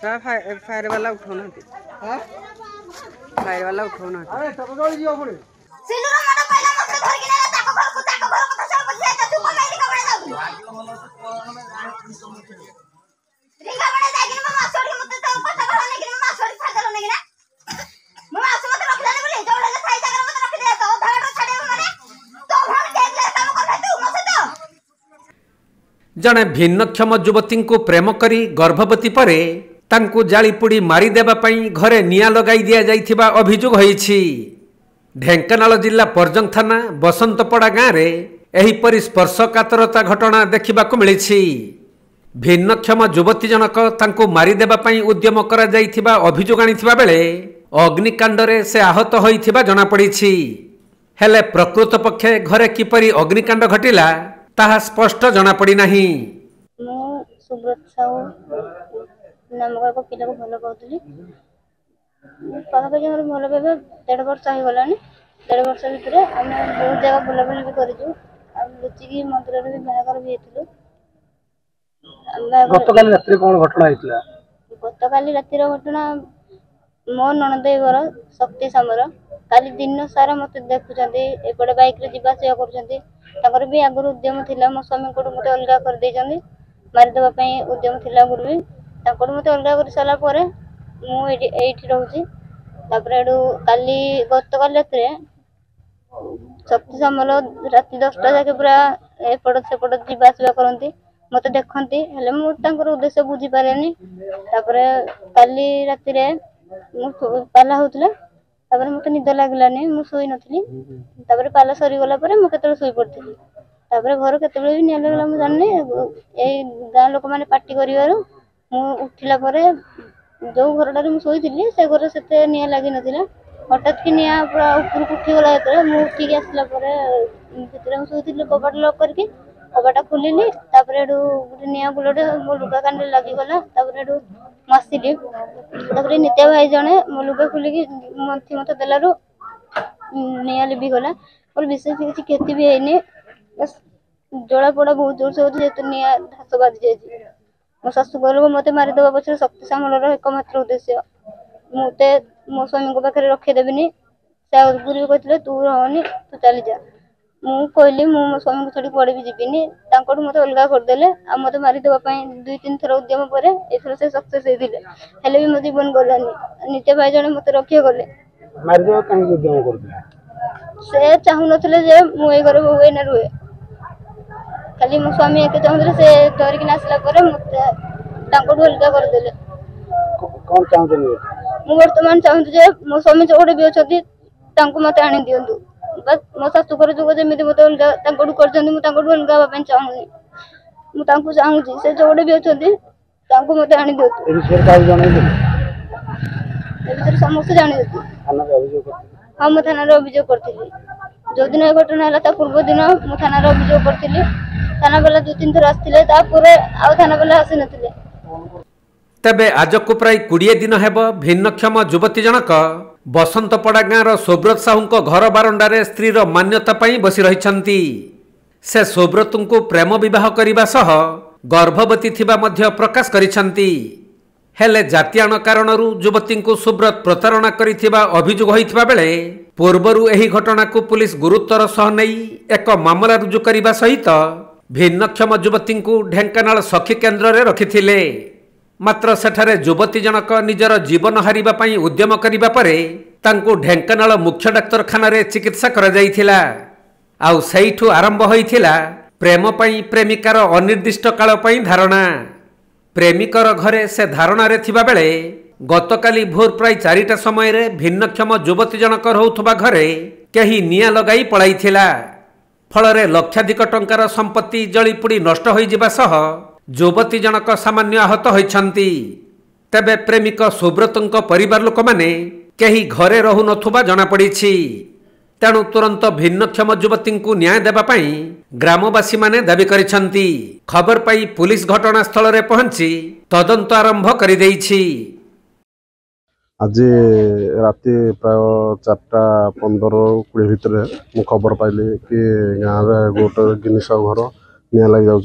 Fire वाला उठाना fire वाला उठाना अरे तब गई जियो पुरे सिलुरा मन पहिला मत धर के ना ताको घर को सब बजे त तू कमाई का बड़ा जाऊ रिंगा बड़ा जागी ना मासोड़ी मत तो पता करने के मासोड़ी फादर होने के ना मैं मासो मत रख देने बोले जोड़ा साई जगह मत रख दे तो धड़ छड़े माने तो भण के काम कर तू मत तो जणे भिन्नक्षम युवती को प्रेम करी गर्भवती परे तांकु जालीपुड़ी मारिदेबा पई घरे निया लगाई दिया जाइथिबा अभियोग होईछि। ढेंकानाल जिला परजंग थाना बसंतपड़ा गाँव में एहिपरि स्पर्शकातरता घटना देखिबाकु मिलिछि। भिन्नक्षम युवती जनक तांकु मारिदेबा पई उद्यम करा जाइथिबा अभियोग आनिथिबा बेले अग्निकांडरे से आहत होइथिबा जଣା पड़िछि। हेले प्रकृत पक्षे घरे किपरि अग्निकांड घटिला ताहा स्पष्ट जଣା पड़ी नाही। सुब्रत साहू नामक एक पिला को भल पाऊली पाखापाखि मोर भल पाइबा 1.5 वर्ष हो गला 1.5 वर्ष भितर आम बहुत जगह बुलाबुली भी करूँ लुचिकी मंदिर भी बाहर भी गतकाली रात्रि कौन घटना होता गतकाली रातिर घटना मो नणदेवर शक्ति सामर काली दिन सारा मत देखुं एपटे बैक जावास कर भी आगुरी उद्यम थी मो स्वामी को मत अलग कर मारिदेवाई उद्यम थी आगुरी भी मत अलग कर सारापर मुझे रोचे काली गतकाली रात शक्ति सामल राति 10टा जाके पूरा एपट सेपट जावास करती मत देखती मुझे उद्देश्य बुझी पारे काली राति पाला होता मत निद लगलानी मुई नी पाला सरीगला मुझे शुई पड़ी घर के भी निया लगला मुझे जानी यही गाँ लोक मैंने पार्टी कर उठिला जो घरटार मुझी से घर से निया लगी ना हठात कि निया पूरा ऊपर उठीगला जो मुझे उठिक आसला शुई कबाट लक करके कबाटा खोलिली गोटे निया गुलटे मो लुगा कान लगिगला मसिली नित्या भाई जड़े मो लुगा खोलिकी मंथी मत देलु निया लिभिगला और विशेष किसी क्षति भी है बस जला पोड़ा बहुत जोर से होती निया धास बाजी जाए मो शाशुघर को मत मारिदेवा पक्ष शक्ति सामल एकमात्र उद्देश्य मत मो स्वामी पाखे रखीदेवी से आगुरी भी कहते तू रहनी तू चली जा मु कहली मो स्वामी को छड़ी पड़े भी जीविनी मत अलग करदे आ मत मारिदेवाई 2-3 थर उद्यम पर एथर से सक्सेस होते भी मो जीवन गलानी नित्य भाई जड़े मत रक्षा गले से चाहू ना मुझे घर बहु ना रुहे खाली मो स्वामी एक चाहूले से धरिक आसला मत अलग करदे बर्तमान चाहूँ मो स्वामी जोड़े भी अच्छा मत आनी दिंतु बस मो शाशुघर जो जमी मत अलग अलग हाँपाई चाहूनी मुझे चाहूँगी से जोड़े भी अच्छा मत आनी दिंतु समस्त जानी हाँ मुझे थाना अभियोग करी जो दिन यह घटना है पूर्व दिन मुझे थाना अभियोग करी थाना वाला 2-3 थर आसते थाना वाला आसी नथिले। तेबे आजकु प्राय 20 दिन हेब भिन्नक्षम युवती जनक बसंतपड़ा गाँव सुब्रत साहू घर बारंडारे स्त्री मान्यता पाई बसी रहिछंती। से सुब्रत को प्रेम विवाह करने सह गर्भवती थिबा मध्य प्रकाश करिछंती। हेले जातीयाण कारणरू युवती को सुब्रत प्रतारणा करिथिबा अभियोग होइथिबा बेले पूर्वरु एही घटना को पुलिस गुरुत्वर सह नहीं एक मामला रुजु करिबा सहित भिन्नक्षम युवती को ढेंकानाल सखी केन्द्र रे रखिथिले। मात्र सेठारे युवती जनक निजर जीवन हारिबा पई उद्यम करिबा परे तांको ढेंकानाल मुख्य डाक्तरखाना रे चिकित्सा करा जाइथिला। आउ सेइठु आरंभ होइथिला प्रेम पई प्रेमिकार अनिर्दिष्ट काल पई धारणा। प्रेमिकर घरे से धारणा रे थिबा बेले गतकाली भोर प्राय 4टा समय रे भिन्नक्षम युवती जनक रहुथबा घरे केही निया लगाई पळाइथिला। फलरे लक्षाधिक टंकार संपत्ति जलीपुड़ी नष्ट होई जिबा सह युवती जनक सामान्य आहत होइछंती। तेबे प्रेमिक सुब्रतंक परिवार लोक माने केही घरे रहु नथुबा जଣା पड़िछि। तेणु तुरंत भिन्नक्षम युवती को न्याय देबा पई ग्रामवासी माने दाबी करिछंती। खबर पाई पुलिस घटनास्थल रे पहुंची तदंत आरंभ करि देइछि। आज राति प्राय 4:15-20 भितर मु खबर पाइली कि गाँव में गोटे गिनिश घर निया लग जाऊँ।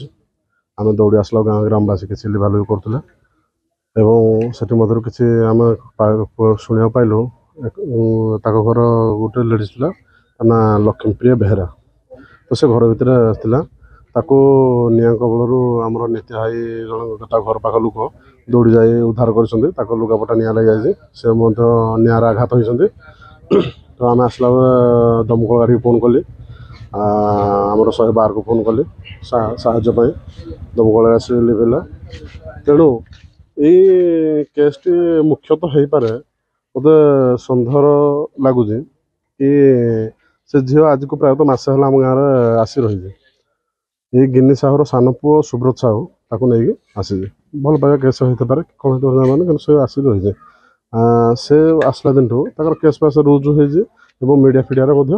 आम दौड़ी आसला गाँव ग्रामवासी किसी लिभालुभी करुले ଏବଂ ସେଠି ମଧ୍ୟରୁ କିଛି ଆମେ ଶୁଣିବାକୁ ପାଇଲୁ ତାଙ୍କ ଘର ଗୋଟେ ଲେଡ଼ିଜ୍ ଥିଲା, ତା ନାଁ ଲକ୍ଷ୍ମୀପ୍ରିୟା ବେହେରା। ତ ସେ ଘର ଭିତରେ ଥିଲା, ତାକୁ ନିଆଁ କବଳରୁ ଆମର ନିତ୍ୟ ଭାଇ ଜଣେ ତା ଘର ପାଖ ଲୋକ ଦୌଡ଼ି ଯାଇ ଉଦ୍ଧାର କରିଛନ୍ତି। ତାଙ୍କ ଲୁଗାପଟା ନିଆଁ ଲାଗିଯାଇଛି, ସେ ମଧ୍ୟ ନିଆଁରେ ଆଘାତ ହୋଇଛନ୍ତି। ତ ଆମେ ଆସିଲା ବେଳେ ଦମକଳ ଗାଡ଼ିକୁ ଫୋନ୍ କଲି, ଆମର 112କୁ ଫୋନ୍ କଲି ସାହାଯ୍ୟ ପାଇଁ। ଦମକଳ ଆସି ଲିଭେଇଲା। ତେଣୁ ଏଇ କେସ୍ଟି ମୁଖ୍ୟତଃ ହେଇପାରେ ମୋତେ ସନ୍ଦେହ ଲାଗୁଛି କି ସେ ଝିଅ ଆଜିକୁ ପ୍ରାୟତଃ ମାସେ ହେଲା ଆମ ଗାଁରେ ଆସି ରହିଛି। ଏଇ ଗିନି ସାହୁର ସାନ ପୁଅ ସୁବ୍ରତ ସାହୁ ତାକୁ ନେଇକି ଆସିଛି। ଭଲ ପାଇବା କେସ୍ ହେଇଥିପାରେ କ'ଣ ହେଇଥିବ ଜାଣିପାରୁନି, କିନ୍ତୁ ସେ ଆସିକି ରହିଛି। ସେ ଆସିଲା ଦିନଠୁ ତାଙ୍କର କେସ୍ ଫେସ୍ ରୁଜୁ ହେଇଛି ଏବଂ ମିଡ଼ିଆ ଫିଡ଼ିଆରେ ମଧ୍ୟ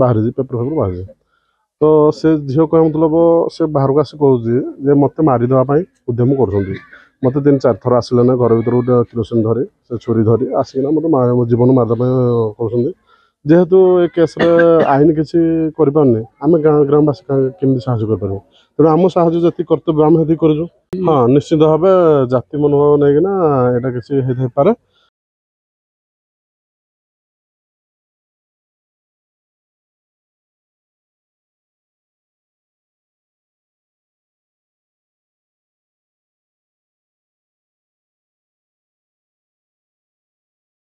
ବାହାରିଛି, ପେପର ବାହାରିଛି। ତ ସେ ଝିଅ କହିବା ମତଲବ ସେ ବାହାରକୁ ଆସି କହୁଛି ଯେ ମୋତେ ମାରିଦେବା ପାଇଁ ଉଦ୍ୟମ କରୁଛନ୍ତି। ମୋତେ 3-4 ଥର ଆସିଲେନା ଘର ଭିତରୁ ଗୋଟେ କିରୋସିନ ଧରି, ସେ ଛୁରୀ ଧରି ଆସିକିନା ମୋତେ ମୋ ଜୀବନ ମାରିଦେବା ପାଇଁ କହୁଛନ୍ତି। ଯେହେତୁ ଏ କେସ୍ରେ ଆଇନ କିଛି କରିପାରୁନି, ଆମେ ଗ୍ରାମବାସୀ କେମିତି ସାହାଯ୍ୟ କରିପାରିବୁ? ତେଣୁ ଆମ ସାହାଯ୍ୟ ଯେତିକି କର୍ତ୍ତବ୍ୟ ଆମେ ସେତିକି କରିଛୁ। ହଁ, ନିଶ୍ଚିତ ଭାବେ ଜାତି ମନୋଭାବ ନେଇକିନା ଏଇଟା କିଛି ହେଇଥାଇପାରେ।